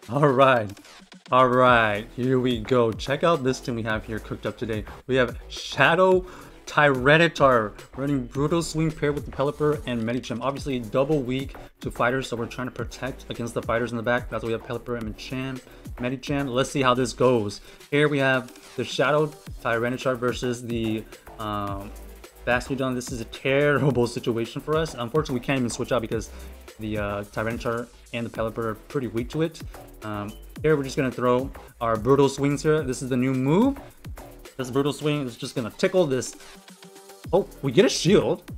Alright. Alright, here we go. Check out this team we have here cooked up today. We have Shadow Tyranitar running Brutal Swing paired with the Pelipper and Medicham. Obviously double weak to fighters, so we're trying to protect against the fighters in the back. That's why we have Pelipper and Medicham. Let's see how this goes. Here we have the Shadow Tyranitar versus the Bastiodon. This is a terrible situation for us. Unfortunately, we can't even switch out because the Tyranitar and the Pelipper are pretty weak to it. Here we're just gonna throw our Brutal Swings here. This is the new move. This Brutal Swing is just gonna tickle this. Oh, we get a shield.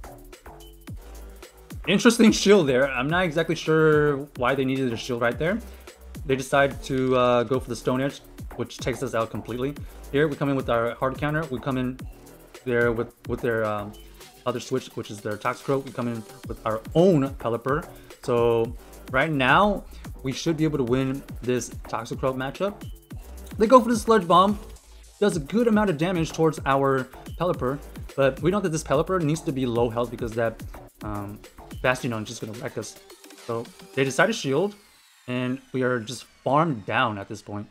Interesting shield there. I'm not exactly sure why they needed a shield right there. They decide to go for the Stone Edge, which takes us out completely. Here we come in with our hard counter. We come in there with their other switch, which is their Toxicroak. We come in with our own Pelipper. So right now, we should be able to win this Toxicroak matchup. They go for the Sludge Bomb. Does a good amount of damage towards our Pelipper, but we know that this Pelipper needs to be low health because that Bastiodon is just going to wreck us. So they decide to shield, and we are just farmed down at this point.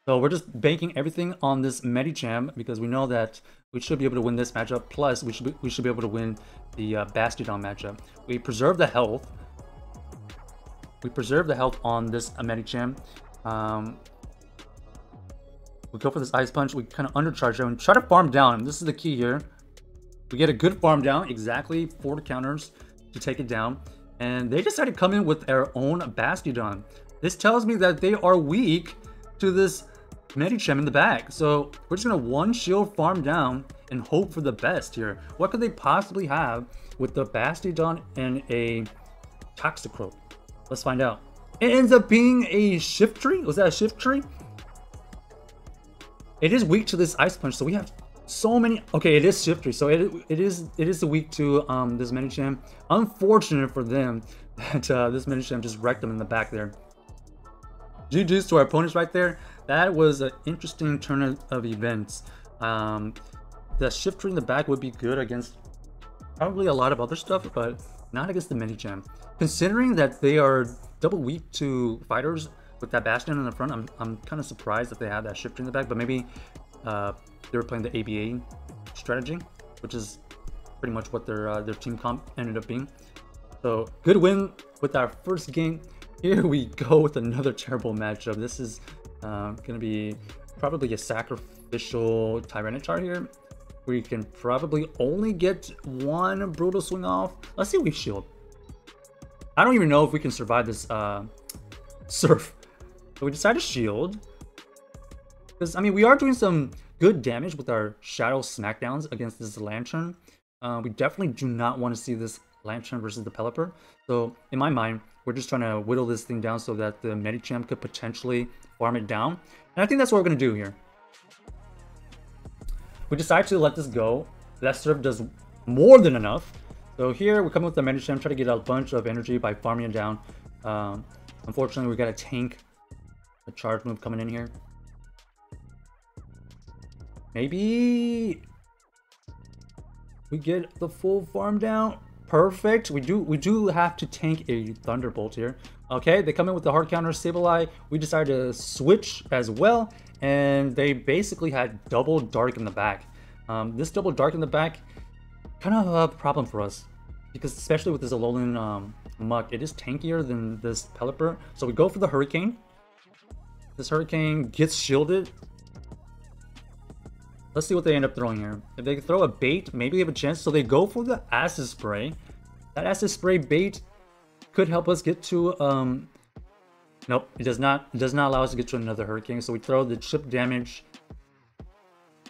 So we're just banking everything on this Medicham because we know that we should be able to win this matchup. Plus, we should be able to win the Bastiodon matchup. We preserve the health. We preserve the health on this Medicham. We go for this Ice Punch. We kind of undercharge him and try to farm down. This is the key here. We get a good farm down, exactly 4 counters to take it down. And they decided to come in with their own Bastiodon. This tells me that they are weak to this Medicham in the back. So we're just going to one shield farm down and hope for the best here. What could they possibly have with the Bastiodon and a Toxicroak? Let's find out. It ends up being a Shift Tree. Was that a Shift Tree? It is weak to this Ice Punch, so we have so many. Okay, it is Shift Tree, so it is weak to this Medicham. Unfortunate for them that this Medicham just wrecked them in the back there. GG's to our opponents right there. That was an interesting turn of events. The Shift Tree in the back would be good against probably a lot of other stuff, but not against the Medicham. Considering that they are double weak to fighters with that Bastion in the front, I'm kind of surprised that they have that Shift Tree in the back, but maybe they were playing the ABA strategy, which is pretty much what their team comp ended up being. So good win with our first game. Here we go with another terrible matchup. This is gonna be probably a sacrificial Tyranitar here. We can probably only get one Brutal Swing off. Let's see if we shield. I don't even know if we can survive this Surf. So we decide to shield. Because, I mean, we are doing some good damage with our Shadow Smackdowns against this Lantern. We definitely do not want to see this Lantern versus the Pelipper. So, in my mind, we're just trying to whittle this thing down so that the Medicham could potentially farm it down. And I think that's what we're going to do here. We decide to let this go. That Surf does more than enough. So here, we come with the Medicham, try to get a bunch of energy by farming it down. Unfortunately, we got a tank. A charge move coming in here. Maybe we get the full farm down. Perfect. We do have to tank a Thunderbolt here. Okay, they come in with the hard counter Sableye. We decided to switch as well, and they basically had double Dark in the back. This double Dark in the back, kind of a problem for us, because especially with this Alolan Muck, it is tankier than this Pelipper. So we go for the Hurricane. This Hurricane gets shielded. Let's see what they end up throwing here. If they throw a bait, maybe they have a chance. So they go for the Acid Spray. That Acid Spray bait could help us get to... Nope, it does not. It does not allow us to get to another Hurricane. So we throw the chip damage.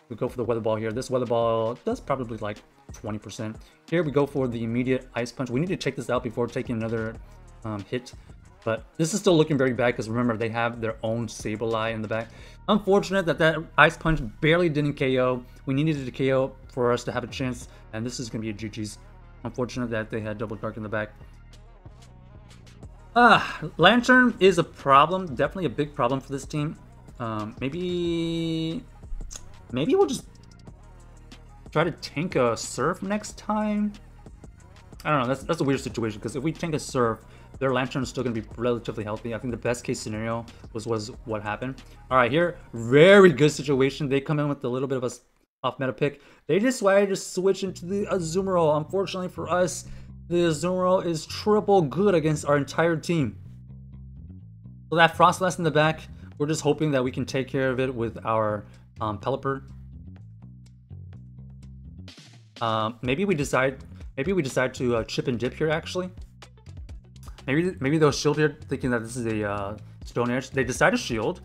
We go for the Weather Ball here. This Weather Ball does probably like 20%. Here we go for the immediate Ice Punch. We need to check this out before taking another hit. But this is still looking very bad because remember, they have their own Sableye in the back. Unfortunate that that Ice Punch barely didn't KO. We needed it to KO for us to have a chance. And this is going to be a GG's. Unfortunate that they had Double Dark in the back. Lantern is a problem. Definitely a big problem for this team. Maybe we'll just try to tank a Surf next time. I don't know. That's a weird situation because if we tank a Surf, their Lantern is still going to be relatively healthy. I think the best case scenario was what happened. All right, here, very good situation. They come in with a little bit of a off meta pick. They decided to switch into the Azumarill. Unfortunately for us, the Azumarill is triple good against our entire team. So that Frostlass in the back, we're just hoping that we can take care of it with our Pelipper. Maybe we decide to chip and dip here. Actually, maybe they'll shield here, thinking that this is a Stone Edge. They decide to shield.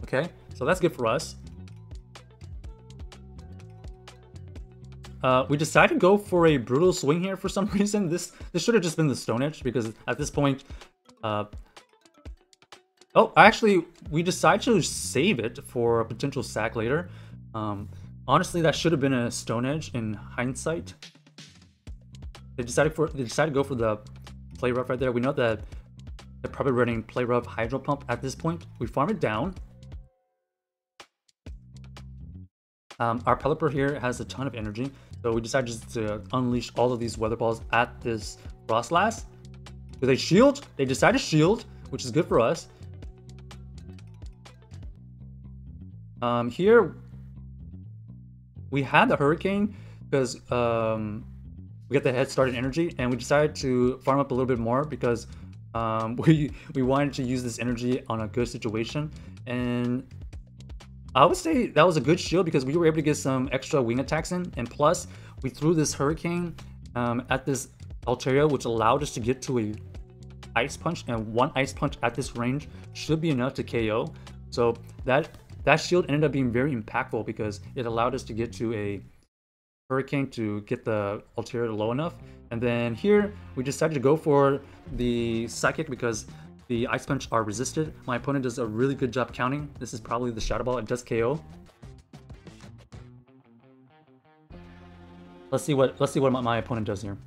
Okay, so that's good for us. We decided to go for a brutal swing here for some reason. This should have just been the Stone Edge, because at this point, oh, actually, we decided to save it for a potential sack later. Honestly, that should have been a Stone Edge in hindsight. They decided to go for the Play Rough right there. We know that they're probably running Play Rough Hydro Pump at this point. We farm it down. Our Pelipper here has a ton of energy, so we decided just to unleash all of these Weather Balls at this Frostlass. Do they shield? They decide to shield, which is good for us. Here we had the Hurricane because we got the head start in energy, and we decided to farm up a little bit more because we wanted to use this energy on a good situation. And I would say that was a good shield because we were able to get some extra wing attacks in, and plus we threw this Hurricane at this Altaria, which allowed us to get to a Ice Punch, and one Ice Punch at this range should be enough to KO. So that shield ended up being very impactful because it allowed us to get to a Hurricane to get the Altaria low enough. And then here we decided to go for the Psychic because the Ice Punch are resisted. My opponent does a really good job counting. This is probably the Shadow Ball. It does KO. Let's see what my opponent does here.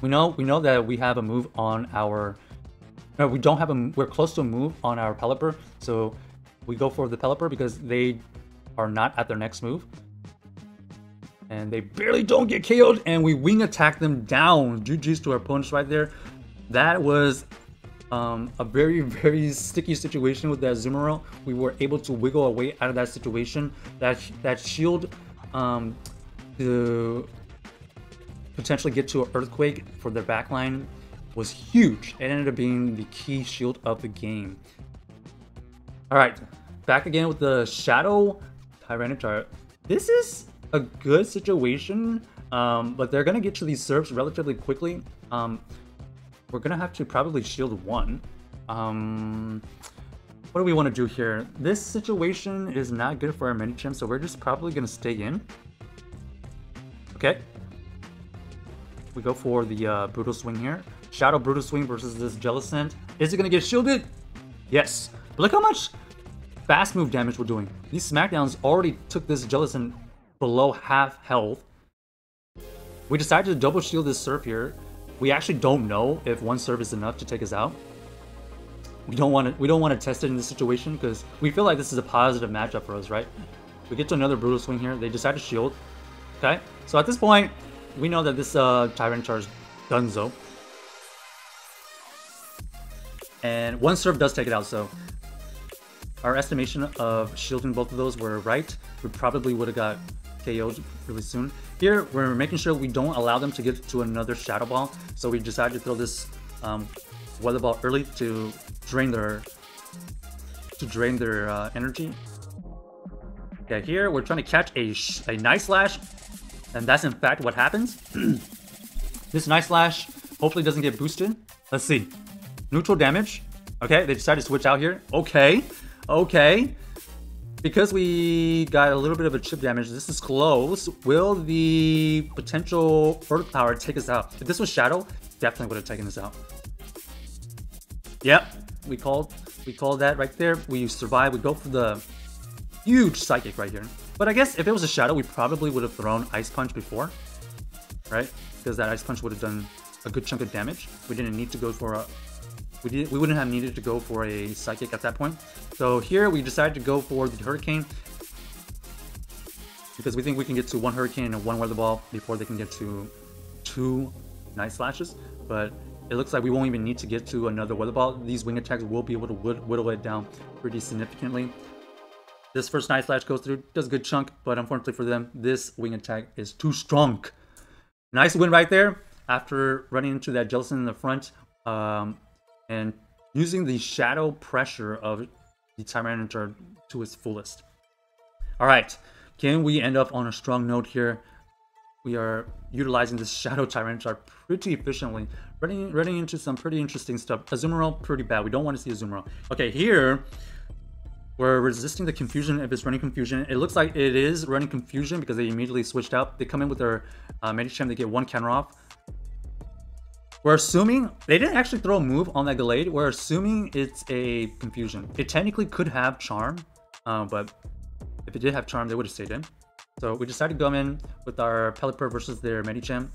We know that we have a move on our. No, we don't have a. We're close to a move on our Pelipper, so we go for the Pelipper because they are not at their next move. And they barely don't get KO'd, and we wing attack them down. GG's to our opponents right there. That was a very, very sticky situation with that Azumarill. We were able to wiggle our way out of that situation. That shield to potentially get to an Earthquake for their backline was huge. It ended up being the key shield of the game. Alright, back again with the Shadow Tyranitar. This is a good situation, but they're gonna get to these serves relatively quickly. We're gonna have to probably shield one. What do we want to do here? This situation is not good for our Medicham, so we're just probably gonna stay in. Okay. We go for the Brutal Swing here. Shadow Brutal Swing versus this Jellicent. Is it gonna get shielded? Yes. But look how much fast move damage we're doing. These Smackdowns already took this Jellicent below half health. We decided to double shield this Surf here. We actually don't know if one Surf is enough to take us out. We don't want to test it in this situation because we feel like this is a positive matchup for us, right? We get to another Brutal Swing here. They decide to shield. Okay, so at this point, we know that this Tyranitar is donezo. And one Surf does take it out, so our estimation of shielding both of those were right. We probably would have got KO'd really soon. Here, we're making sure we don't allow them to get to another Shadow Ball, so we decided to throw this Weather Ball early to drain their energy. Okay, here we're trying to catch a Night Slash, and that's in fact what happens. This Night Slash hopefully doesn't get boosted. Let's see. Neutral damage. Okay, they decided to switch out here. Okay. Because we got a little bit of a chip damage, this is close. Will the potential Earth Power take us out? If this was Shadow, definitely would have taken us out. Yep, we called that right there. We survived. We go for the huge Psychic right here. But I guess if it was a Shadow, we probably would have thrown Ice Punch before, right? Because that Ice Punch would have done a good chunk of damage. We didn't need to go for a... We wouldn't have needed to go for a Psychic at that point. So here we decided to go for the Hurricane because we think we can get to one Hurricane and one Weather Ball before they can get to two Night Slashes. But it looks like we won't even need to get to another weather ball. These wing attacks will be able to whittle it down pretty significantly. This first Night Slash goes through, does a good chunk, but unfortunately for them, this wing attack is too strong. Nice win right there after running into that Jellicent in the front and using the shadow pressure of the Tyranitar to its fullest. All right, can we end up on a strong note here? We are utilizing this Shadow Tyranitar pretty efficiently, running into some pretty interesting stuff. Azumarill, pretty bad. We don't want to see Azumarill. Okay, here, we're resisting the confusion if it's running confusion. It looks like it is running confusion because they immediately switched out. They come in with their Medicham, they get one counter off. We're assuming they didn't actually throw a move on that Gallade. We're assuming it's a confusion. It technically could have charm, but if it did have charm, they would have stayed in. So we decided to go in with our Pelipper versus their Medicham.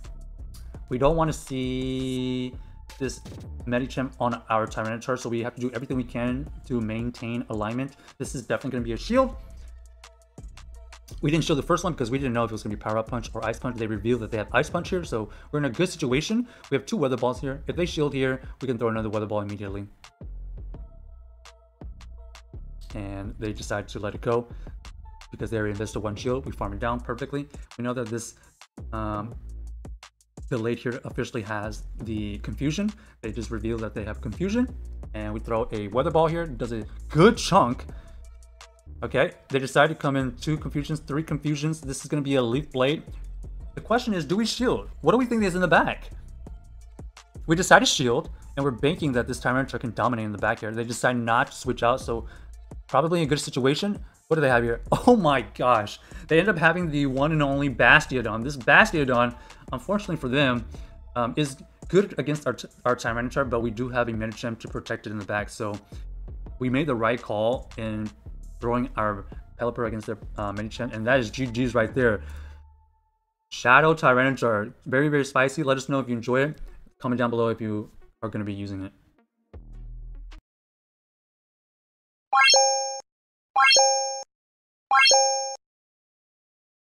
We don't want to see this Medicham on our Tyranitar, so we have to do everything we can to maintain alignment. This is definitely going to be a shield. We didn't shield the first one because we didn't know if it was going to be Power Up Punch or Ice Punch. They revealed that they have Ice Punch here, so we're in a good situation. We have two Weather Balls here. If they shield here, we can throw another Weather Ball immediately. And they decided to let it go because they already invested one shield. We farm it down perfectly. We know that this Gallade here officially has the confusion. They just revealed that they have confusion. And we throw a Weather Ball here. It does a good chunk. Okay, they decided to come in 2 confusions, 3 confusions. This is going to be a Leaf Blade. The question is, do we shield? What do we think is in the back? We decided to shield, and we're banking that this Tyranitar can dominate in the back here. They decide not to switch out, so probably a good situation. What do they have here? Oh my gosh. They end up having the one and only Bastiodon. This Bastiodon, unfortunately for them, is good against our Tyranitar, but we do have a Medicham to protect it in the back, so we made the right call in throwing our Pelipper against their Medicham, and that is GG's right there. Shadow Tyranitar, very, very spicy. Let us know if you enjoy it. Comment down below if you are going to be using it.